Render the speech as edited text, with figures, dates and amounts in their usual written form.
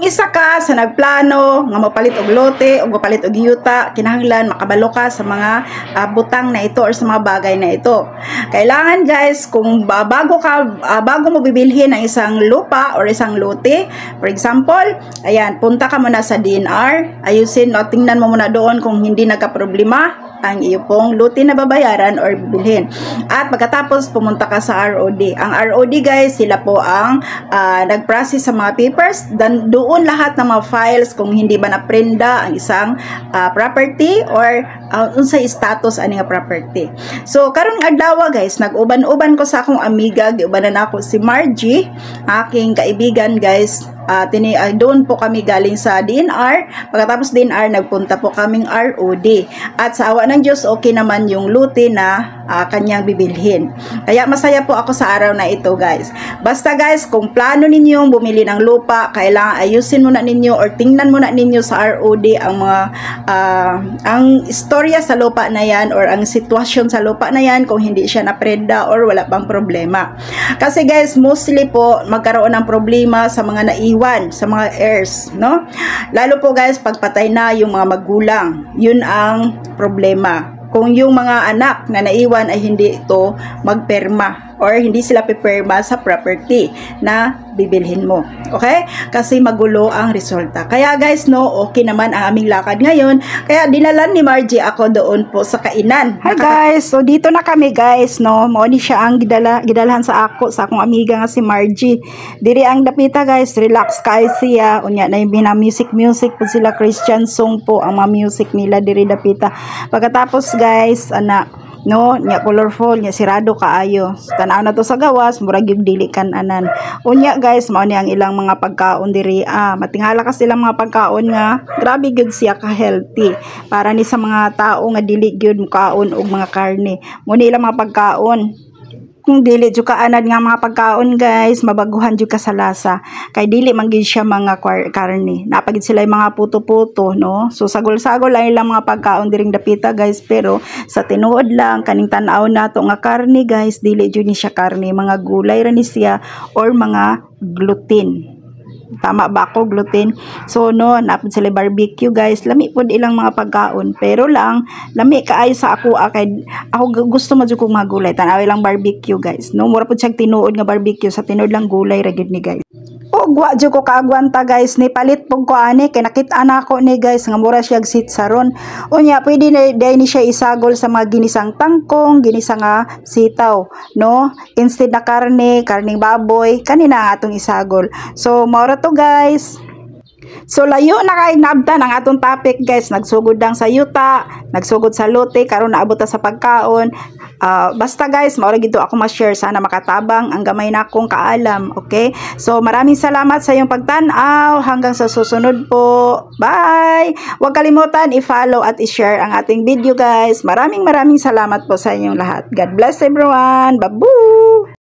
isa ka sa nagplano nga mapalit og lote o mapalit og yuta, kinahanglan makabalo ka sa mga butang na ito or sa mga bagay na ito. Kailangan guys, kung bago mo bibilhin ang isang lupa or isang lote, for example, ayan, punta ka muna sa DNR, ayusin, no, tingnan mo muna doon kung hindi nagka-problema ang iyo pong lote na babayaran or bibilhin. At pagkatapos pumunta ka sa ROD. Ang ROD guys, sila po ang nag-process sa mga papers. Dan doon lahat ng mga files kung hindi ba na-prenda ang isang property or unsay status ani nga property. So karong adlaw guys, nag-uban-uban ko sa akong amiga, giubanan ako si Margie, aking kaibigan guys. Doon po kami galing sa DNR. Pagkatapos DNR, nagpunta po kaming ROD. At sa awa ng Diyos, okay naman yung lote na kanyang bibilhin. Kaya masaya po ako sa araw na ito guys. Basta guys, kung plano ninyong bumili ng lupa, kailangan ayusin muna ninyo or tingnan muna ninyo sa ROD ang mga ang istorya sa lupa na yan or ang sitwasyon sa lupa na yan, kung hindi siya naprenda or wala bang problema. Kasi guys, mostly po magkaroon ng problema sa mga naiwan, sa mga heirs, no? Lalo po guys, pagpatay na yung mga magulang, yun ang problema. Kung yung mga anak na naiwan ay hindi ito magperma or hindi sila pipirma sa property na bibilhin mo. Okay? Kasi magulo ang resulta. Kaya guys, no, okay naman ang aming lakad ngayon. Kaya dinalan ni Margie ako doon po sa kainan. Hi guys! So dito na kami guys, no. Mao ni siya ang gidalhan sa ako, sa akong amiga nga si Margie. Diri ang dapita guys, relax kay siya. Unya na yung music po sila, Christian song po ang mga music nila diri dapita. Pagkatapos guys, no, nya colorful, nya sirado kaayo. Tanaw na to sa gawas, murag yung dili kan-anan. Unya guys, mao ni ang ilang mga pagkaon diri. Matingala ka silang mga pagkaon nga grabe gyud siya ka healthy. Para ni sa mga tao nga dili gyud mukaon og mga karne. Mo ni ilang mga pagkaon. Kung dili jud ka anad nga mga pagkaon guys, mabaguhan jud ka sa lasa. Kay dili man gyud siya mga karne. Napagid sila yung mga puto-puto, no? So sagol-sagol lang ilang mga pagkaon diring dapita guys, pero sa tinuod lang kaning tan-aw nato nga karne guys, dili jud ni siya karne, mga gulay ra ni siya or mga gluten. Tama ba ako, gluten? So no, napod sila barbecue guys, lami pod ilang mga pagkaon, pero lang lami kaayo sa ako, kay ako gusto madyo kong mga gulay, tanaw ilang barbecue guys, no, mura pod siya tinuod nga barbecue, sa tinuod lang gulay ra gyud ni guys. Gwa jud ko kaagwanta guys, ni palit pog ko ani kay nakita na ako ni guys nga mura siya sitsaron. Unya pwede na day ni siya isagol sa mga ginisang tangkong, ginisang sitaw, no? Instead na karning baboy, kanina nga atong isagol. So maura to guys. So layo na kay nabtan ang atong topic guys, nagsugod lang sa yuta, nagsugod sa lote, karon naabot sa pagkaon. Basta guys, maura gito ako ma-share, sana makatabang ang gamay na akong kaalam, okay? So maraming salamat sa iyong pagtan-aw, hanggang sa susunod po. Bye! Huwag kalimutan i-follow at i-share ang ating video guys. Maraming salamat po sa inyong lahat. God bless everyone. Babu!